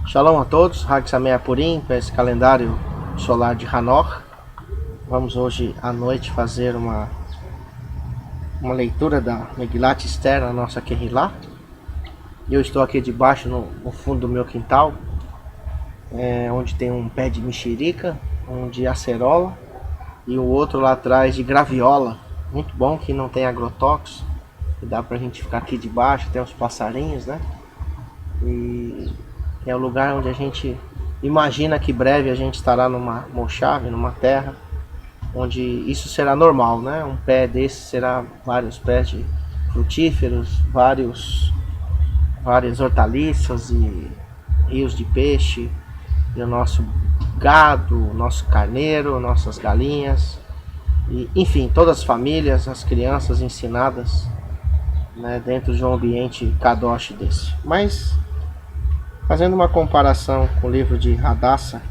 Shalom a todos, Hag Sameach Purim, para esse calendário solar de Hanor. Vamos hoje à noite fazer uma leitura da Megilat Esther, a nossa Kehillah. Eu estou aqui debaixo, no fundo do meu quintal, onde tem um pé de mexerica, um de acerola e o outro lá atrás de graviola. Muito bom, que não tem agrotóxicos, que dá pra gente ficar aqui debaixo, tem uns passarinhos, né? E é o lugar onde a gente imagina que breve a gente estará numa Moshav, numa terra onde isso será normal, né? Um pé desse será vários pés de frutíferos, várias hortaliças e rios de peixe, e o nosso gado, o nosso carneiro, nossas galinhas, e, enfim, todas as famílias, as crianças ensinadas, né, dentro de um ambiente kadosh desse. Mas fazendo uma comparação com o livro de Hadassah,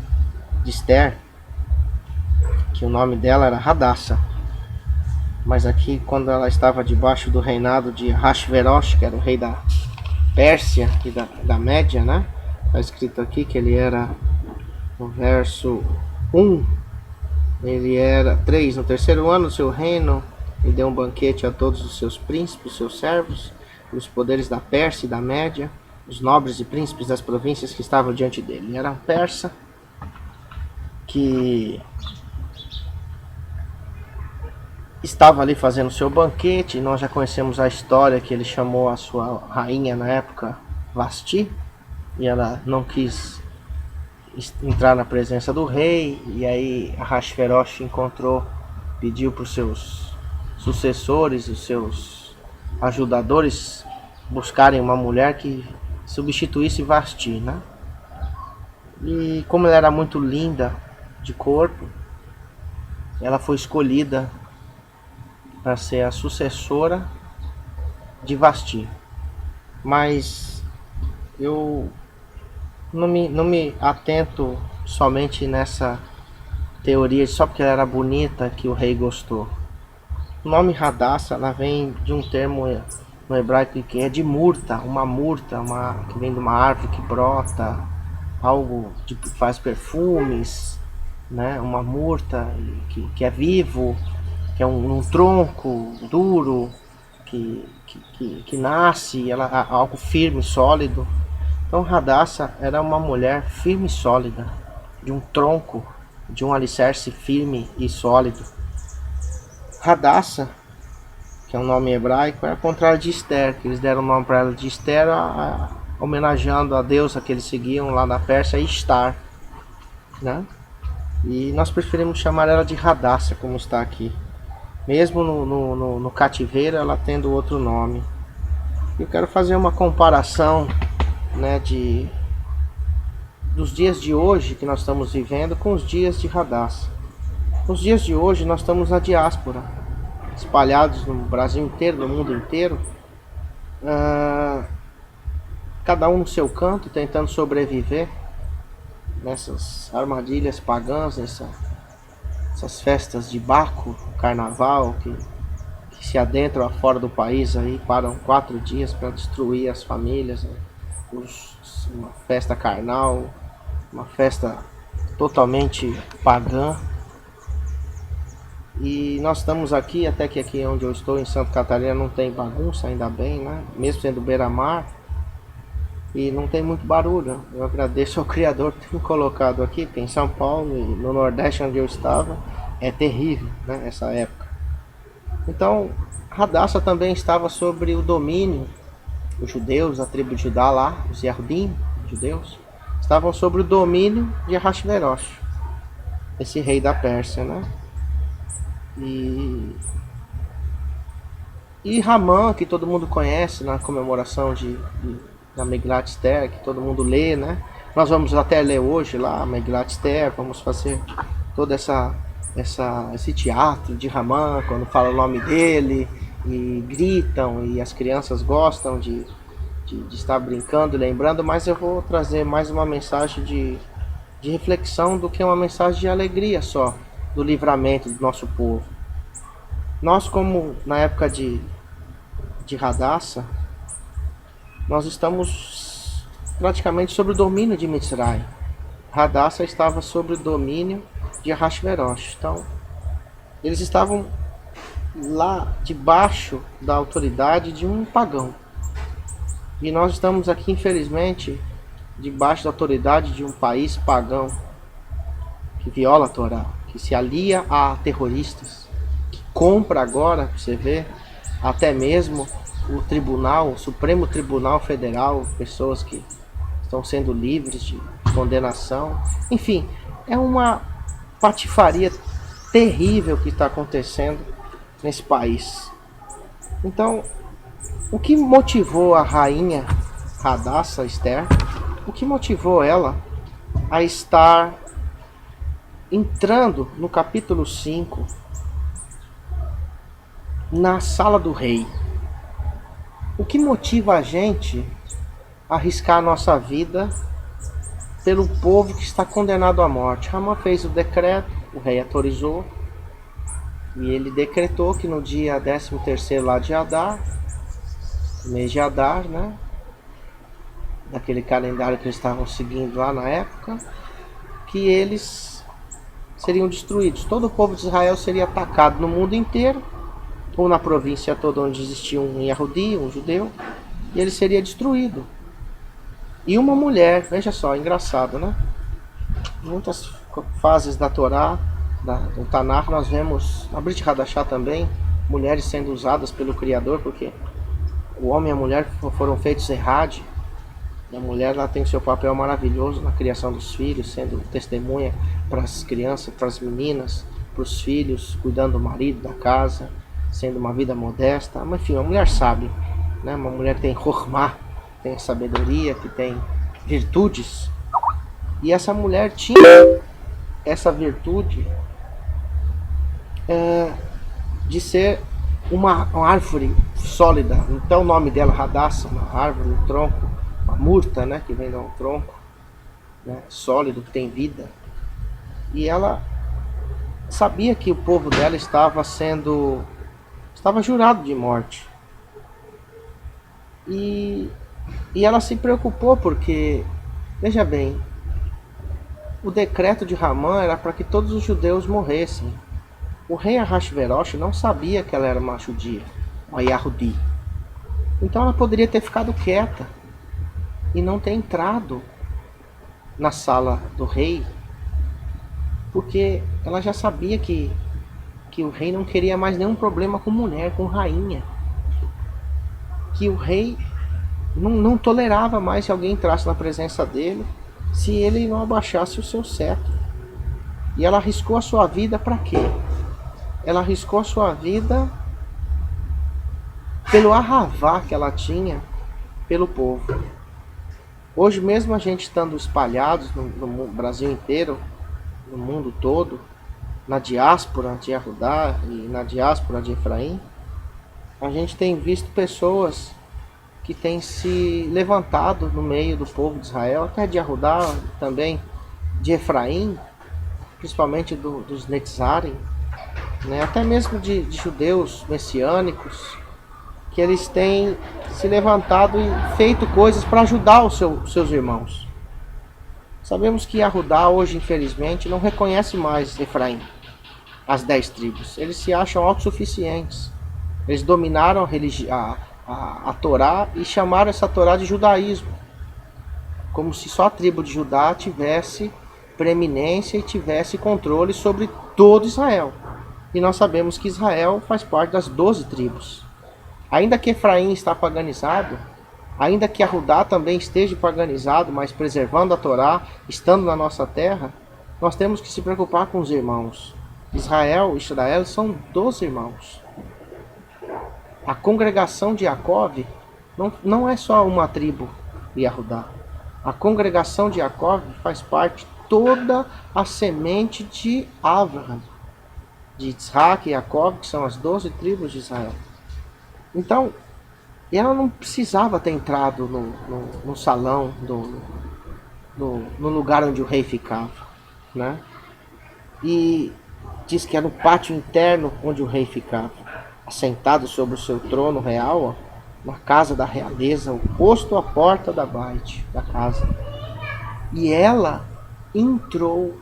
de Esther, que o nome dela era Hadassah, mas aqui quando ela estava debaixo do reinado de Ahasverosh, que era o rei da Pérsia e da Média, né? Está escrito aqui que ele era, no verso 1, ele era 3, no terceiro ano do seu reino, ele deu um banquete a todos os seus príncipes, seus servos, e os poderes da Pérsia e da Média, os nobres e príncipes das províncias que estavam diante dele. Ele era um persa que estava ali fazendo seu banquete. Nós já conhecemos a história que ele chamou a sua rainha na época Vasti, e ela não quis entrar na presença do rei, e aí Ahasverosh pediu para os seus sucessores, os seus ajudadores, buscarem uma mulher que substituísse Vasti, né? E como ela era muito linda de corpo, ela foi escolhida para ser a sucessora de Vasti. Mas eu não me atento somente nessa teoria de só porque ela era bonita que o rei gostou. O nome Hadassah, ela vem de um termo no hebraico que é de murta, que vem de uma árvore que brota, algo que faz perfumes, né? Uma murta que é vivo, que é um tronco duro, que nasce, algo firme, sólido. Então Hadassah era uma mulher firme e sólida, de um tronco, de um alicerce firme e sólido. Hadassah, que é um nome hebraico, é ao contrário de Esther, que eles deram o nome para ela de Esther, homenageando a deusa que eles seguiam lá na Pérsia, Ishtar, né? E nós preferimos chamar ela de Hadassah, como está aqui. Mesmo no cativeiro, ela tendo outro nome. Eu quero fazer uma comparação, né, dos dias de hoje que nós estamos vivendo com os dias de Hadassah. Nos dias de hoje nós estamos na diáspora, espalhados no Brasil inteiro, no mundo inteiro, cada um no seu canto, tentando sobreviver nessas armadilhas pagãs, essas festas de Baco, carnaval, que se adentram fora do país, aí param 4 dias para destruir as famílias, né? Uma festa carnal, uma festa totalmente pagã. E nós estamos aqui, até que aqui onde eu estou, em Santa Catarina, não tem bagunça, ainda bem, né? Mesmo sendo beira-mar, e não tem muito barulho. Eu agradeço ao Criador por ter me colocado aqui, porque em São Paulo e no Nordeste onde eu estava, é terrível, né? Essa época. Então, Hadassah também estava sobre o domínio, os judeus, a tribo de Judá lá, os Yehudim, judeus, estavam sobre o domínio de Ahasverosh, esse rei da Pérsia, né? E Ramã, que todo mundo conhece na comemoração da Megilat Esther, que todo mundo lê, né? Nós vamos até ler hoje lá a Megilat Esther, vamos fazer todo esse teatro de Ramã, quando fala o nome dele, e gritam, e as crianças gostam de estar brincando, lembrando, mas eu vou trazer mais uma mensagem de reflexão do que uma mensagem de alegria só, do livramento do nosso povo. Nós, como na época de Hadassah, nós estamos praticamente sob o domínio de Mitzray. Hadassah estava sob o domínio de Ahasverosh. Então, eles estavam lá debaixo da autoridade de um pagão. E nós estamos aqui, infelizmente, debaixo da autoridade de um país pagão que viola a Torá, que se alia a terroristas, que compra agora, você vê, até mesmo o tribunal, o Supremo Tribunal Federal, pessoas que estão sendo livres de condenação. Enfim, é uma patifaria terrível que está acontecendo nesse país. Então, o que motivou a rainha Hadassah Esther, o que motivou ela a estar entrando no capítulo 5 na sala do rei? O que motiva a gente a arriscar a nossa vida pelo povo que está condenado à morte? Ramã fez o decreto, o rei autorizou, e ele decretou que no dia 13º lá de Adar, mês de Adar, né, daquele calendário que eles estavam seguindo lá na época, que eles seriam destruídos. Todo o povo de Israel seria atacado no mundo inteiro, ou na província toda onde existia um Yehudi, um judeu, e ele seria destruído. E uma mulher, veja só, engraçado, né? Muitas fases da Torá, do Tanakh, nós vemos, na Brit Hadashah também, mulheres sendo usadas pelo Criador, porque o homem e a mulher foram feitos errade. E a mulher, ela tem o seu papel maravilhoso na criação dos filhos, sendo testemunha para as crianças, para as meninas, para os filhos, cuidando do marido, da casa, sendo uma vida modesta. Mas enfim, uma mulher sábia, né? Uma mulher que tem chokhmah, tem sabedoria, que tem virtudes. E essa mulher tinha essa virtude de ser uma árvore sólida. Então o nome dela, Hadassah, uma árvore, um tronco, uma murta, né, que vem de um tronco, né, sólido, que tem vida. E ela sabia que o povo dela estava jurado de morte. E ela se preocupou porque, veja bem, o decreto de Ramã era para que todos os judeus morressem. O rei Ahasverosh não sabia que ela era uma judia, uma Yahudi. Então ela poderia ter ficado quieta e não ter entrado na sala do rei, porque ela já sabia que o rei não queria mais nenhum problema com mulher, com rainha. Que o rei não tolerava mais que alguém entrasse na presença dele se ele não abaixasse o seu cetro. E ela arriscou a sua vida para quê? Ela arriscou a sua vida pelo arravá que ela tinha pelo povo. Hoje mesmo, a gente estando espalhados no Brasil inteiro, no mundo todo, na diáspora de Yehudá e na diáspora de Efraim, a gente tem visto pessoas que têm se levantado no meio do povo de Israel, até de Yehudá, também de Efraim, principalmente dos Netzarim, né? Até mesmo de judeus messiânicos, que eles têm se levantado e feito coisas para ajudar os seus irmãos. Sabemos que Yehudá hoje, infelizmente, não reconhece mais Efraim, as 10 tribos. Eles se acham autossuficientes. Eles dominaram a Torá e chamaram essa Torá de judaísmo, como se só a tribo de Judá tivesse preeminência e tivesse controle sobre todo Israel. E nós sabemos que Israel faz parte das 12 tribos. Ainda que Efraim está paganizado, ainda que Yehudá também esteja paganizado, mas preservando a Torá, estando na nossa terra, nós temos que se preocupar com os irmãos. Israel são 12 irmãos. A congregação de Jacó não é só uma tribo de Yehudá. A congregação de Jacó faz parte toda a semente de Abraham, de Isaac e Jacó, que são as 12 tribos de Israel. Então, ela não precisava ter entrado no salão, no lugar onde o rei ficava, né? E diz que era no pátio interno onde o rei ficava, assentado sobre o seu trono real, na casa da realeza, oposto à porta da baite, da casa. E ela entrou,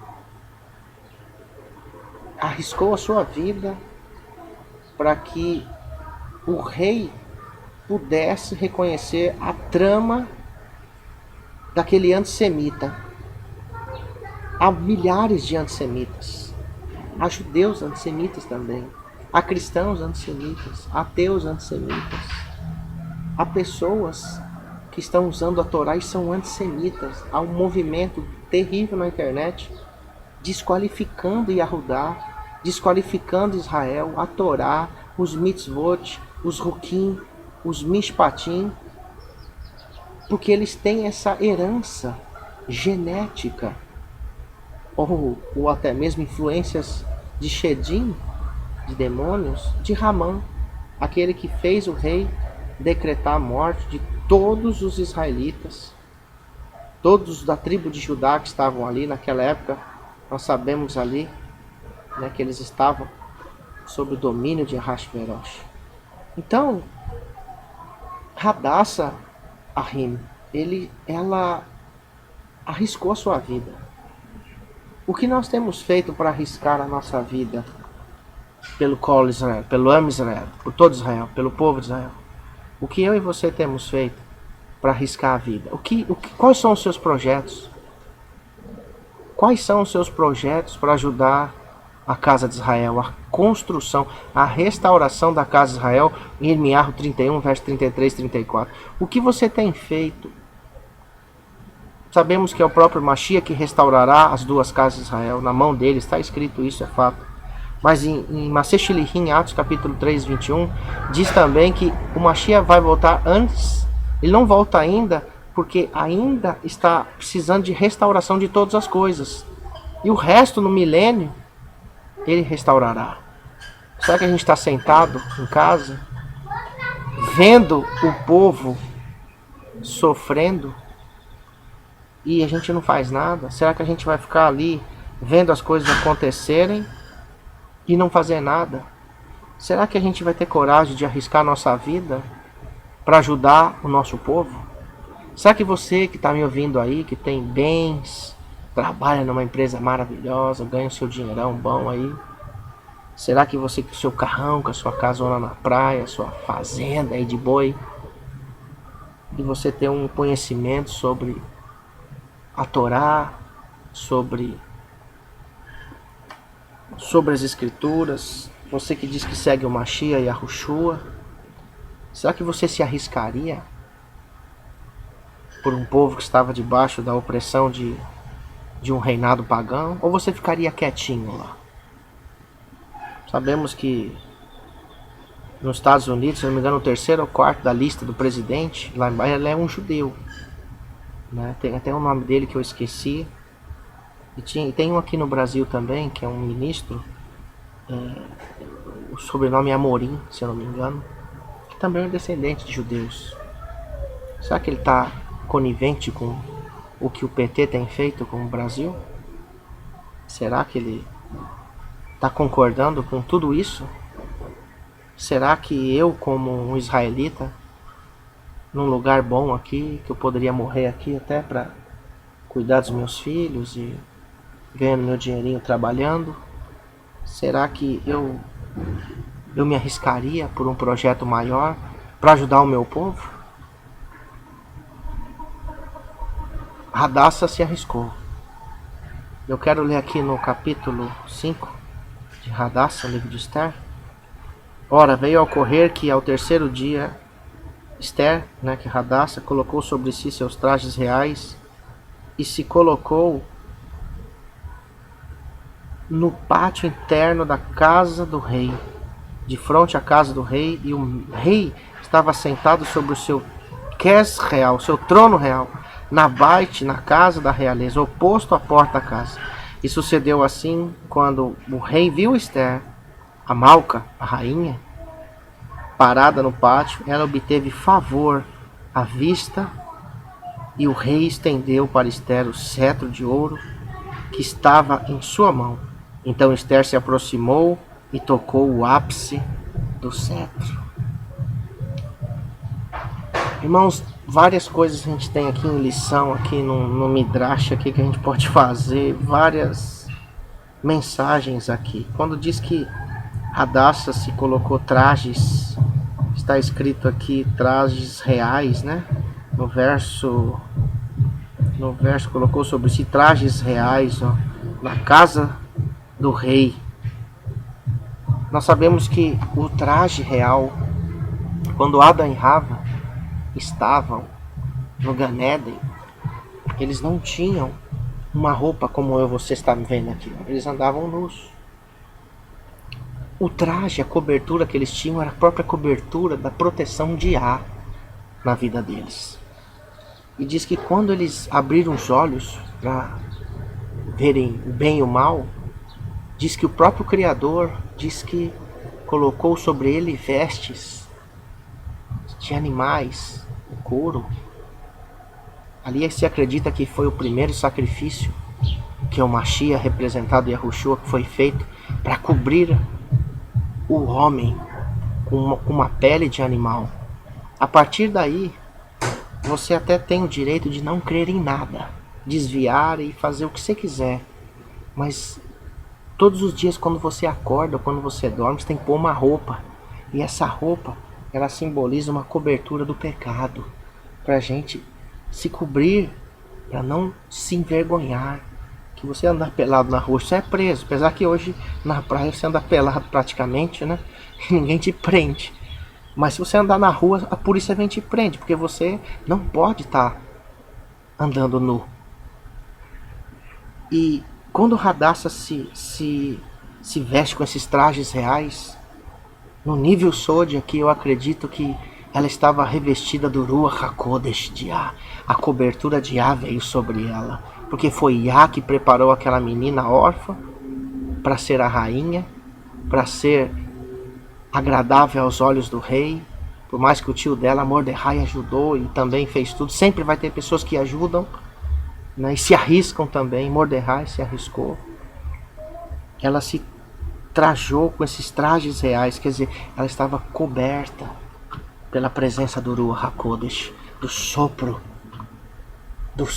arriscou a sua vida para que o rei pudesse reconhecer a trama daquele antissemita. Há milhares de antissemitas. Há judeus antissemitas também. Há cristãos antissemitas. Há ateus antissemitas. Há pessoas que estão usando a Torá e são antissemitas. Há um movimento terrível na internet desqualificando Yahudá, desqualificando Israel, a Torá, os mitzvot, os rukim, os mishpatim, porque eles têm essa herança genética ou até mesmo influências de Shedim, de demônios, de Ramã, aquele que fez o rei decretar a morte de todos os israelitas, todos da tribo de Judá que estavam ali naquela época. Nós sabemos ali, né, que eles estavam sob o domínio de Ahasverosh. Então, Hadassah Ahim, ela arriscou a sua vida. O que nós temos feito para arriscar a nossa vida pelo Kol Israel, pelo Am Israel, por todo Israel, pelo povo de Israel? O que eu e você temos feito para arriscar a vida? Quais são os seus projetos? Quais são os seus projetos para ajudar a casa de Israel, a construção, a restauração da casa de Israel, em Irmiarro 31, verso 33 e 34? O que você tem feito? Sabemos que é o próprio Mashiach que restaurará as duas casas de Israel, na mão dele, está escrito isso, é fato. Mas em Masech Shlichim, Atos capítulo 3, 21, diz também que o Mashiach vai voltar antes, ele não volta ainda, porque ainda está precisando de restauração de todas as coisas. E o resto, no milênio, ele restaurará. Será que a gente está sentado em casa, vendo o povo sofrendo, e a gente não faz nada? Será que a gente vai ficar ali, vendo as coisas acontecerem, e não fazer nada? Será que a gente vai ter coragem de arriscar a nossa vida para ajudar o nosso povo? Será que você que está me ouvindo aí, que tem bens, trabalha numa empresa maravilhosa, ganha o seu dinheirão bom aí, será que você com o seu carrão, com a sua casona na praia, sua fazenda aí de boi, e você tem um conhecimento sobre a Torá, sobre as escrituras, você que diz que segue o Mashiach e a Yahushua, será que você se arriscaria por um povo que estava debaixo da opressão de um reinado pagão? Ou você ficaria quietinho lá? Sabemos que nos Estados Unidos, se não me engano, o terceiro ou quarto da lista do presidente, lá embaixo, ele é um judeu, né? Tem até o nome dele que eu esqueci. E tem um aqui no Brasil também, que é um ministro, o sobrenome é Amorim, se eu não me engano, que também é descendente de judeus. Será que ele está conivente com o que o PT tem feito com o Brasil? Será que ele está concordando com tudo isso? Será que eu, como um israelita, num lugar bom aqui, que eu poderia morrer aqui até para cuidar dos meus filhos e ganhando meu dinheirinho trabalhando, será que eu me arriscaria por um projeto maior para ajudar o meu povo? Hadassah se arriscou. Eu quero ler aqui no capítulo 5 de Hadassah, livro de Esther. Ora, veio a ocorrer que ao terceiro dia, Esther, né, que Hadassah, colocou sobre si seus trajes reais e se colocou no pátio interno da casa do rei, de frente à casa do rei, e o rei estava sentado sobre o seu kes real, seu trono real, na baite, na casa da realeza, oposto à porta da casa. E sucedeu assim, quando o rei viu Esther, a Malca, a rainha, parada no pátio, ela obteve favor à vista, e o rei estendeu para Esther o cetro de ouro que estava em sua mão. Então Esther se aproximou e tocou o ápice do cetro. Irmãos, várias coisas a gente tem aqui em lição, aqui no Midrash, aqui que a gente pode fazer, várias mensagens aqui. Quando diz que Hadassah se colocou trajes, está escrito aqui trajes reais, né? No verso colocou sobre si trajes reais, ó, na casa do rei. Nós sabemos que o traje real, quando Adão e Rava estavam no Gan Eden, eles não tinham uma roupa como eu e você está me vendo aqui. Eles andavam nus. O traje, a cobertura que eles tinham era a própria cobertura da proteção de Yah na vida deles. E diz que quando eles abriram os olhos para verem o bem e o mal, diz que o próprio Criador diz que colocou sobre ele vestes de animais, couro. Ali se acredita que foi o primeiro sacrifício que o Mashiach, representado Yahushua, que foi feito para cobrir o homem com uma pele de animal. A partir daí, você até tem o direito de não crer em nada, desviar e fazer o que você quiser, mas todos os dias quando você acorda ou quando você dorme, você tem que pôr uma roupa, e essa roupa, ela simboliza uma cobertura do pecado, para a gente se cobrir, para não se envergonhar. Que você andar pelado na rua, você é preso, apesar que hoje na praia você anda pelado praticamente, né? E ninguém te prende. Mas se você andar na rua, a polícia vem te prende, porque você não pode estar andando nu. E quando Hadassah se veste com esses trajes reais, no nível Sod aqui, eu acredito que ela estava revestida do Ruach HaKodesh de Yah. A cobertura de Yah veio sobre ela, porque foi Yah que preparou aquela menina órfã para ser a rainha, para ser agradável aos olhos do rei. Por mais que o tio dela, Mordecai, ajudou e também fez tudo, sempre vai ter pessoas que ajudam, né, e se arriscam também. Mordecai se arriscou. Ela se trajou com esses trajes reais, quer dizer, ela estava coberta pela presença do Ruach HaKodesh, do sopro, do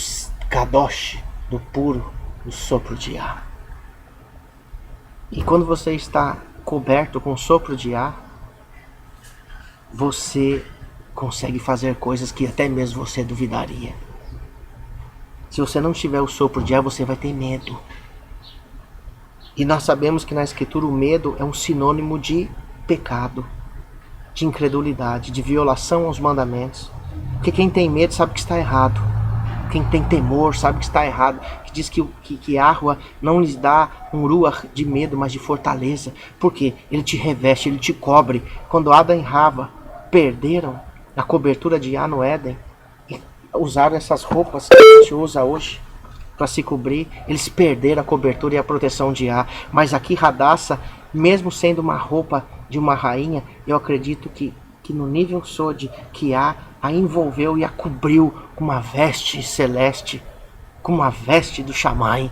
Kadosh, do puro, do sopro de Yah. E quando você está coberto com o sopro de Yah, você consegue fazer coisas que até mesmo você duvidaria. Se você não tiver o sopro de Yah, você vai ter medo. E nós sabemos que na Escritura o medo é um sinônimo de pecado, de incredulidade, de violação aos mandamentos. Porque quem tem medo sabe que está errado. Quem tem temor sabe que está errado. Que diz que Yahweh não lhes dá um ruach de medo, mas de fortaleza. Porque ele te reveste, ele te cobre. Quando Adão e Rava perderam a cobertura de Yah no Éden, e usaram essas roupas que a gente usa hoje para se cobrir, eles perderam a cobertura e a proteção de Yah. Mas aqui Hadassah, mesmo sendo uma roupa de uma rainha, eu acredito que no nível Sod, que Yah a envolveu e a cobriu com uma veste celeste, com uma veste do Shammai,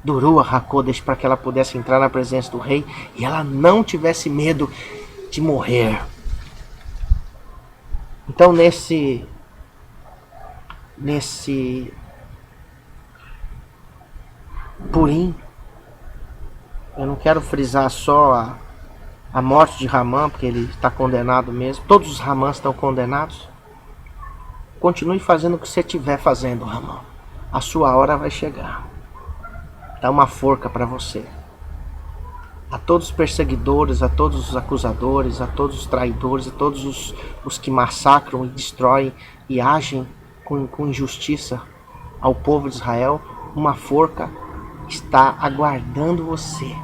do Ruach HaKodesh, para que ela pudesse entrar na presença do rei e ela não tivesse medo de morrer. Então nesse Purim, eu não quero frisar só a morte de Ramã, porque ele está condenado mesmo. Todos os Ramãs estão condenados. Continue fazendo o que você estiver fazendo, Ramã. A sua hora vai chegar. Dá uma forca para você. A todos os perseguidores, a todos os acusadores, a todos os traidores, a todos os que massacram e destroem e agem com injustiça ao povo de Israel, uma forca está aguardando você.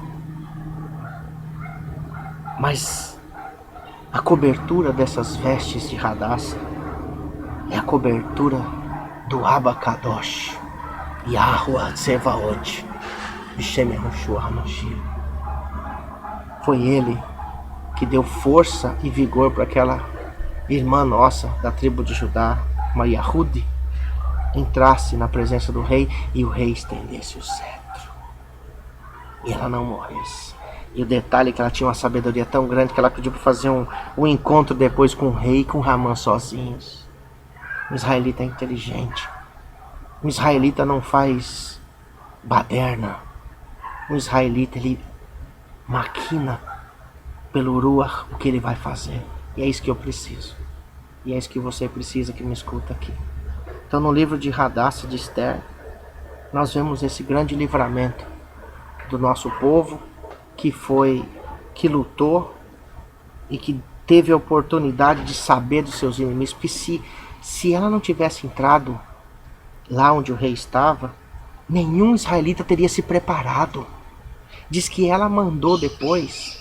Mas a cobertura dessas vestes de Hadassah é a cobertura do Abba Kadosh, Yahuwah Tsevaot, Bishem Yahushua HaMashiach. Foi ele que deu força e vigor para aquela irmã nossa da tribo de Judá, uma Yahudi, entrasse na presença do rei e o rei estendesse o cetro e ela não morresse. E o detalhe é que ela tinha uma sabedoria tão grande que ela pediu para fazer um encontro depois com o rei e com Ramã sozinhos. Um israelita é inteligente. Um israelita não faz baderna. Um israelita, ele maquina pelo Ruach o que ele vai fazer. E é isso que eu preciso. E é isso que você precisa que me escuta aqui. Então no livro de Hadassah, de Esther, nós vemos esse grande livramento do nosso povo que lutou e que teve a oportunidade de saber dos seus inimigos. Porque se ela não tivesse entrado lá onde o rei estava, nenhum israelita teria se preparado. Diz que ela mandou depois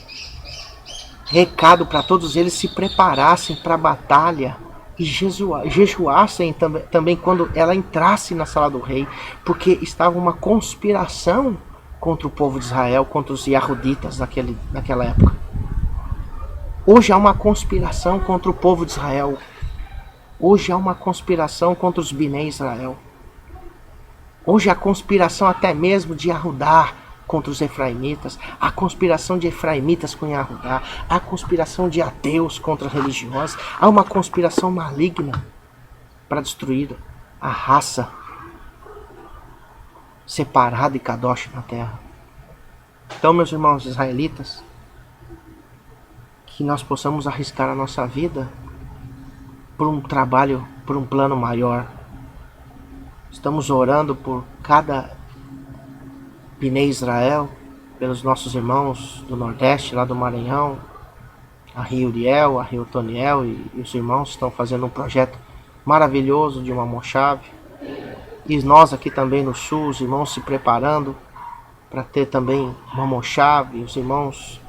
recado para todos eles se preparassem para a batalha e jejuassem também quando ela entrasse na sala do rei, porque estava uma conspiração contra o povo de Israel, contra os Yahuditas naquela época. Hoje há uma conspiração contra o povo de Israel. Hoje há uma conspiração contra os Binei Israel. Hoje há conspiração até mesmo de Yahudá contra os efraimitas, a conspiração de efraimitas com Yahudá, a conspiração de ateus contra religiosos, há uma conspiração maligna para destruir a raça separada e kadosh na terra. Então, meus irmãos israelitas, que nós possamos arriscar a nossa vida por um trabalho, por um plano maior. Estamos orando por cada Binei Israel, pelos nossos irmãos do Nordeste, lá do Maranhão, a Rio Uriel, a Rio Toniel e os irmãos estão fazendo um projeto maravilhoso de uma Mochave. E nós aqui também no Sul, os irmãos se preparando para ter também uma Mochave, os irmãos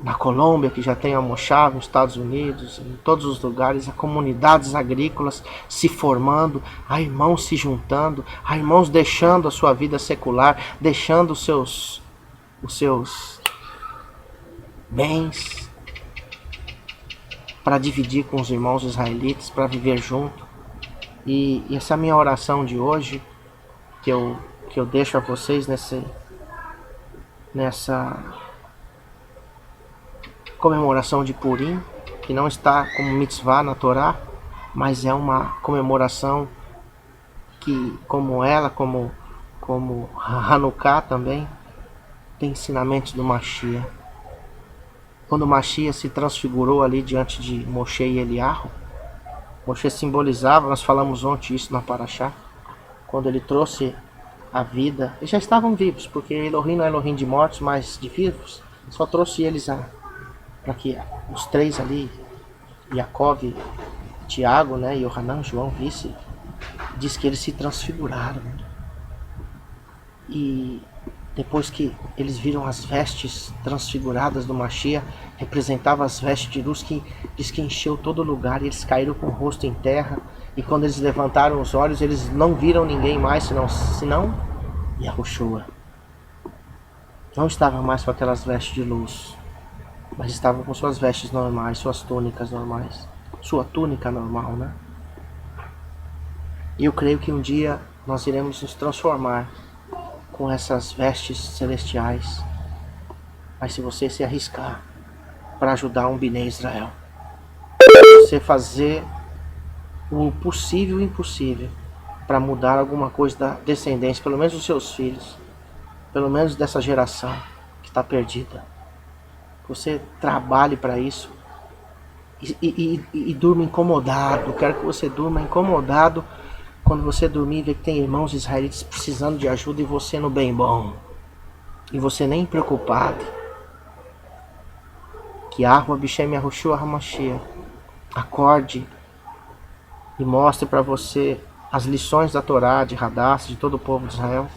na Colômbia que já tem a Mochave, nos Estados Unidos, em todos os lugares, há comunidades agrícolas se formando, há irmãos se juntando, há irmãos deixando a sua vida secular, deixando os seus bens para dividir com os irmãos israelitas, para viver junto. E essa é a minha oração de hoje, que eu deixo a vocês nessa comemoração de Purim, que não está como mitzvah na Torá, mas é uma comemoração que, como Hanukkah também, tem ensinamentos do Mashiach. Quando o Mashiach se transfigurou ali diante de Moshe e Eliyahu, Moshe simbolizava, nós falamos ontem isso na Parashá, quando ele trouxe a vida, eles já estavam vivos, porque Elohim não é Elohim de mortos, mas de vivos, só trouxe eles para que os três ali, Jacob, Tiago, né, e Yohanan, João, diz que eles se transfiguraram. E depois que eles viram as vestes transfiguradas do Mashiach, representava as vestes de luz que diz que encheu todo lugar, e eles caíram com o rosto em terra, e quando eles levantaram os olhos, eles não viram ninguém mais, senão Yahushua. Não estava mais com aquelas vestes de luz, mas estavam com suas vestes normais, suas túnicas normais, sua túnica normal, né? E eu creio que um dia nós iremos nos transformar com essas vestes celestiais. Mas se você se arriscar para ajudar um Binei Israel, você fazer o possível e o impossível para mudar alguma coisa da descendência, pelo menos dos seus filhos, pelo menos dessa geração que está perdida, você trabalhe para isso e durma incomodado. Eu quero que você durma incomodado quando você dormir e ver que tem irmãos israelitas precisando de ajuda e você no bem bom, e você nem preocupado. Que Arwa Bishem Yahushua HaMashiach acorde e mostre para você as lições da Torá, de Hadassah, de todo o povo de Israel,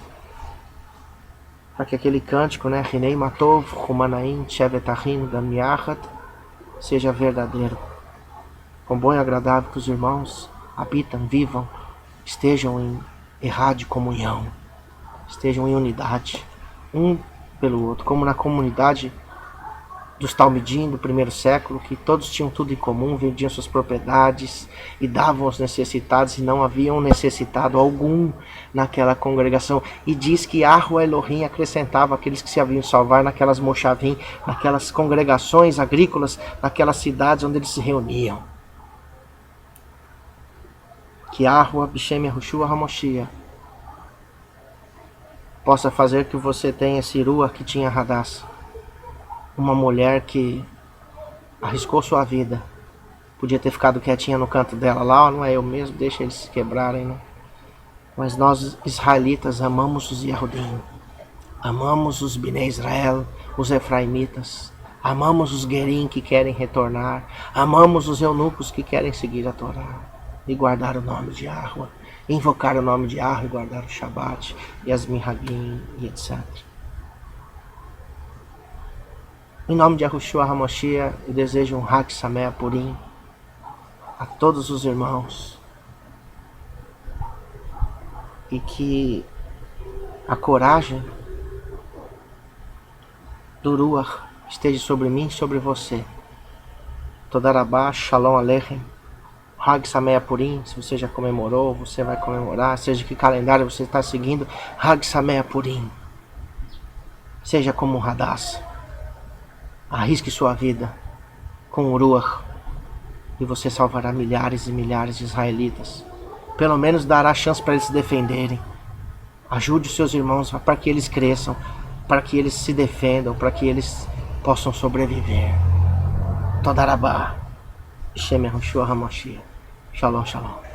para que aquele cântico, né, Hinei Matov, Humanaim, Shevetahim, Gamiachat, seja verdadeiro. Com bom e agradável que os irmãos habitam, vivam, estejam em errade comunhão, estejam em unidade, um pelo outro, como na comunidade dos Talmidim do primeiro século, que todos tinham tudo em comum, vendiam suas propriedades e davam aos necessitados, e não havia um necessitado algum naquela congregação. E diz que Arwa Elohim acrescentava aqueles que se haviam salvar naquelas moshavim, naquelas congregações agrícolas, naquelas cidades onde eles se reuniam. Que Yahweh B'Shem Yahushua HaMoshiach possa fazer que você tenha esse Ruach que tinha Hadassah. Uma mulher que arriscou sua vida. Podia ter ficado quietinha no canto dela lá, ó, não é eu mesmo, deixa eles se quebrarem, né? Mas nós israelitas amamos os Yehudim, amamos os Bnei Israel, os Efraimitas, amamos os Gerim que querem retornar, amamos os eunucos que querem seguir a Torá e guardar o nome de Yahweh, invocar o nome de Yahweh e guardar o Shabat e as Minhagim e etc. Em nome de Yahushua HaMoshiach, eu desejo um Hag Sameach Purim a todos os irmãos e que a coragem do Ruach esteja sobre mim e sobre você. Todarabá, Shalom Aleichem, Hag Sameach Purim, se você já comemorou, você vai comemorar, seja que calendário você está seguindo, Hag Sameach Purim. Seja como um Hadassah. Arrisque sua vida com o Ruach e você salvará milhares e milhares de israelitas. Pelo menos dará chance para eles se defenderem. Ajude os seus irmãos para que eles cresçam, para que eles se defendam, para que eles possam sobreviver. Todarabá. B'Shem Yahushua HaMoshiach. Shalom, shalom.